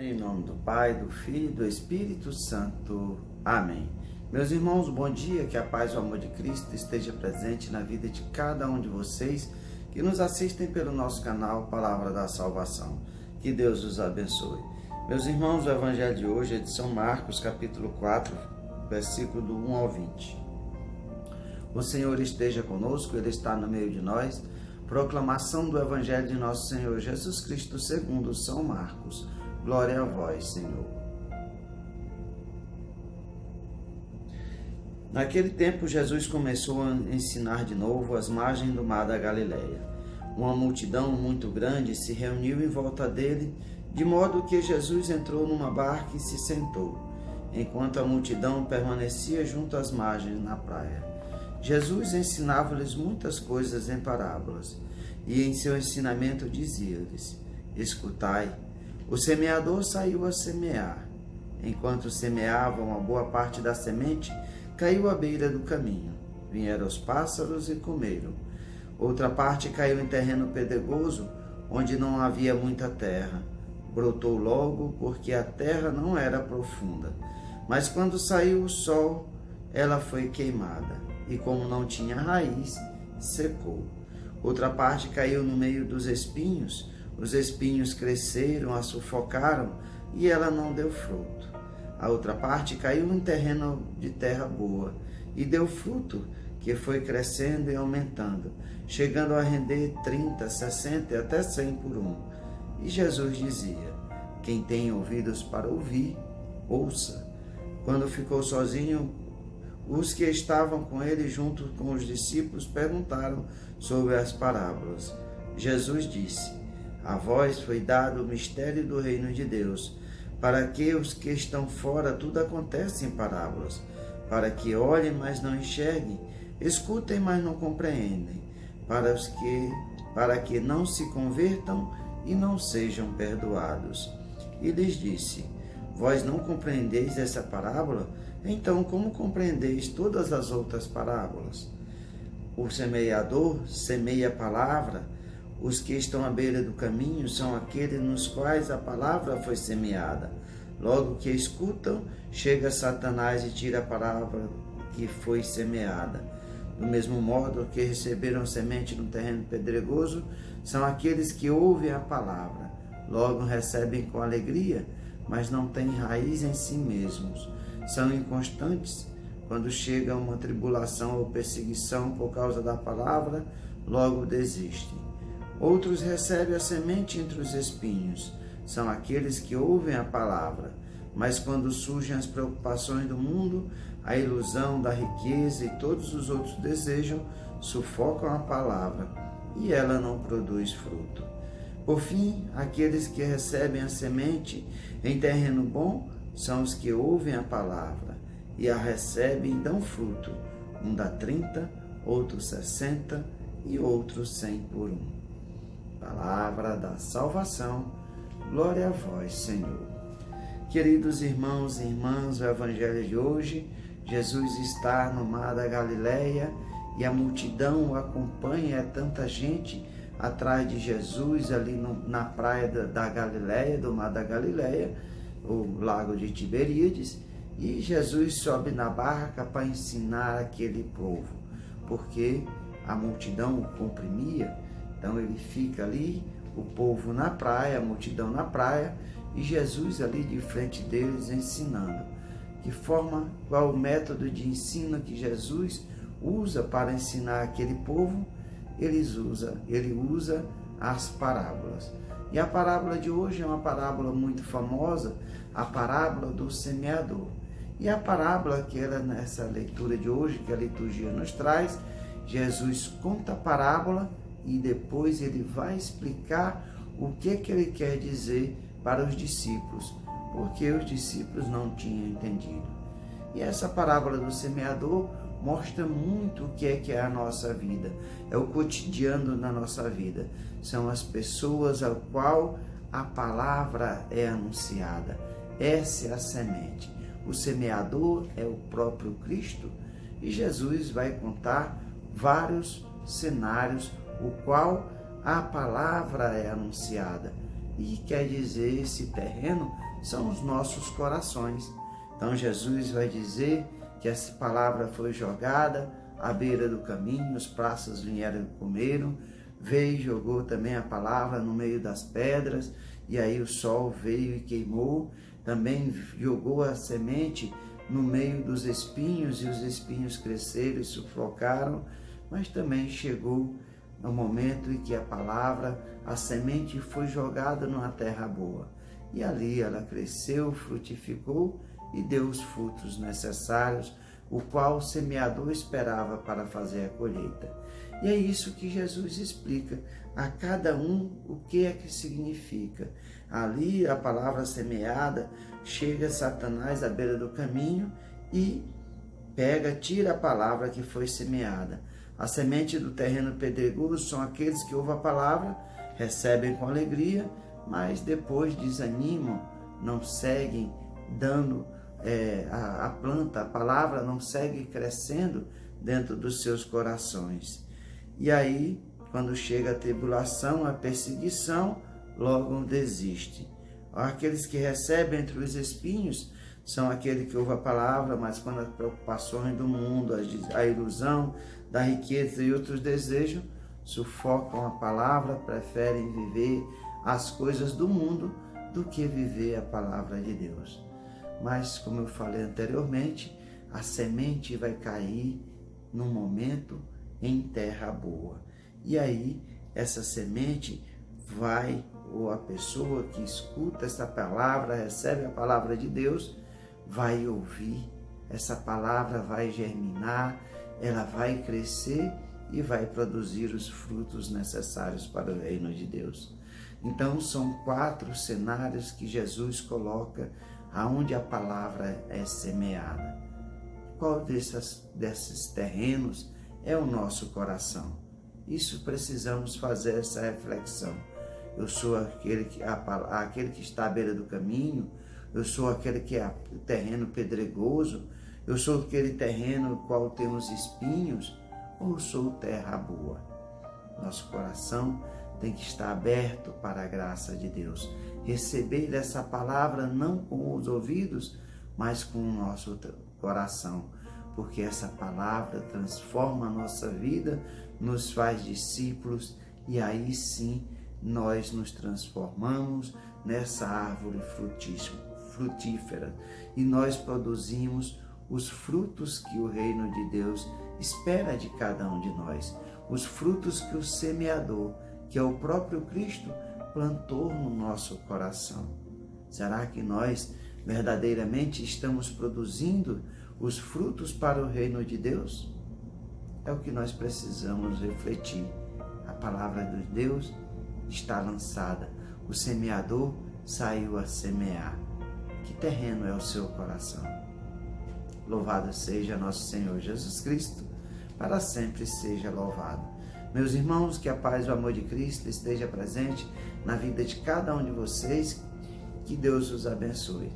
Em nome do Pai, do Filho e do Espírito Santo. Amém. Meus irmãos, bom dia, que a paz e o amor de Cristo esteja presente na vida de cada um de vocês que nos assistem pelo nosso canal Palavra da Salvação. Que Deus os abençoe. Meus irmãos, o Evangelho de hoje é de São Marcos, capítulo 4, versículo do 1 ao 20. O Senhor esteja conosco, Ele está no meio de nós. Proclamação do Evangelho de nosso Senhor Jesus Cristo segundo São Marcos. Glória a vós, Senhor. Naquele tempo, Jesus começou a ensinar de novo às margens do mar da Galileia. Uma multidão muito grande se reuniu em volta dele, de modo que Jesus entrou numa barca e se sentou, enquanto a multidão permanecia junto às margens na praia. Jesus ensinava-lhes muitas coisas em parábolas, e em seu ensinamento dizia-lhes: escutai, o semeador saiu a semear. Enquanto semeava, uma boa parte da semente caiu à beira do caminho. Vieram os pássaros e comeram. Outra parte caiu em terreno pedregoso, onde não havia muita terra. Brotou logo, porque a terra não era profunda. Mas quando saiu o sol, ela foi queimada, e como não tinha raiz, secou. Outra parte caiu no meio dos espinhos. Os espinhos cresceram, a sufocaram, e ela não deu fruto. A outra parte caiu em terreno de terra boa, e deu fruto, que foi crescendo e aumentando, chegando a render 30, 60 e até 100 por um. E Jesus dizia: quem tem ouvidos para ouvir, ouça. Quando ficou sozinho, os que estavam com ele junto com os discípulos perguntaram sobre as parábolas. Jesus disse: a vós foi dado o mistério do reino de Deus, para que os que estão fora tudo acontece em parábolas, para que olhem, mas não enxerguem, escutem, mas não compreendem, para que não se convertam e não sejam perdoados. E lhes disse: vós não compreendeis essa parábola? Então como compreendeis todas as outras parábolas? O semeador semeia a palavra. Os que estão à beira do caminho são aqueles nos quais a palavra foi semeada. Logo que escutam, chega Satanás e tira a palavra que foi semeada. Do mesmo modo que receberam semente no terreno pedregoso, são aqueles que ouvem a palavra. Logo recebem com alegria, mas não têm raiz em si mesmos. São inconstantes. Quando chega uma tribulação ou perseguição por causa da palavra, logo desistem. Outros recebem a semente entre os espinhos. São aqueles que ouvem a palavra, mas quando surgem as preocupações do mundo, a ilusão da riqueza e todos os outros desejos, sufocam a palavra e ela não produz fruto. Por fim, aqueles que recebem a semente em terreno bom são os que ouvem a palavra e a recebem e dão fruto. Um dá 30, outro 60 e outro 100 por um. Palavra da salvação, glória a vós, Senhor. Queridos irmãos e irmãs, o Evangelho de hoje, Jesus está no mar da Galileia e a multidão o acompanha, é tanta gente atrás de Jesus ali na praia da Galileia, do mar da Galileia, o lago de Tiberíades, e Jesus sobe na barca para ensinar aquele povo, porque a multidão o comprimia. Então ele fica ali, o povo na praia, a multidão na praia, e Jesus ali de frente deles ensinando. Qual o método de ensino que Jesus usa para ensinar aquele povo? Ele usa as parábolas. E a parábola de hoje é uma parábola muito famosa, a parábola do semeador. E a parábola que era nessa leitura de hoje, que a liturgia nos traz, Jesus conta a parábola e depois ele vai explicar o que ele quer dizer para os discípulos, porque os discípulos não tinham entendido. E essa parábola do semeador mostra muito o que é a nossa vida, é o cotidiano da nossa vida, são as pessoas ao qual a palavra é anunciada. Essa é a semente. O semeador é o próprio Cristo e Jesus vai contar vários cenários o qual a palavra é anunciada. E quer dizer, esse terreno são os nossos corações. Então Jesus vai dizer que essa palavra foi jogada à beira do caminho, os praças vieram e comeram, veio e jogou também a palavra no meio das pedras, e aí o sol veio e queimou, também jogou a semente no meio dos espinhos, e os espinhos cresceram e sufocaram, mas também chegou o momento em que a palavra, a semente foi jogada numa terra boa, e ali ela cresceu, frutificou e deu os frutos necessários, o qual o semeador esperava para fazer a colheita. E é isso que Jesus explica a cada um o que é que significa. Ali a palavra semeada, chega Satanás à beira do caminho e tira a palavra que foi semeada. A semente do terreno pedregoso são aqueles que ouvem a palavra, recebem com alegria, mas depois desanimam, não seguem dando a planta, a palavra não segue crescendo dentro dos seus corações. E aí, quando chega a tribulação, a perseguição, logo desiste. Aqueles que recebem entre os espinhos são aqueles que ouvem a palavra, mas quando as preocupações do mundo, a ilusão da riqueza e outros desejos, sufocam a palavra, preferem viver as coisas do mundo do que viver a palavra de Deus. Mas, como eu falei anteriormente, a semente vai cair num momento em terra boa. E aí, essa semente vai, ou a pessoa que escuta essa palavra, recebe a palavra de Deus, vai ouvir, essa palavra vai germinar, ela vai crescer e vai produzir os frutos necessários para o reino de Deus. Então, são 4 cenários que Jesus coloca aonde a palavra é semeada. Qual desses terrenos é o nosso coração? Isso precisamos fazer essa reflexão. Eu sou aquele que está à beira do caminho, eu sou aquele que é o terreno pedregoso, eu sou aquele terreno no qual temos espinhos, ou sou terra boa? Nosso coração tem que estar aberto para a graça de Deus. Receber essa palavra não com os ouvidos, mas com o nosso coração, porque essa palavra transforma a nossa vida, nos faz discípulos e aí sim nós nos transformamos nessa árvore frutífera e nós produzimos os frutos que o reino de Deus espera de cada um de nós, os frutos que o semeador, que é o próprio Cristo, plantou no nosso coração. Será que nós verdadeiramente estamos produzindo os frutos para o reino de Deus? É o que nós precisamos refletir. A palavra de Deus está lançada. O semeador saiu a semear. Que terreno é o seu coração? Louvado seja nosso Senhor Jesus Cristo, para sempre seja louvado. Meus irmãos, que a paz e o amor de Cristo esteja presente na vida de cada um de vocês. Que Deus os abençoe.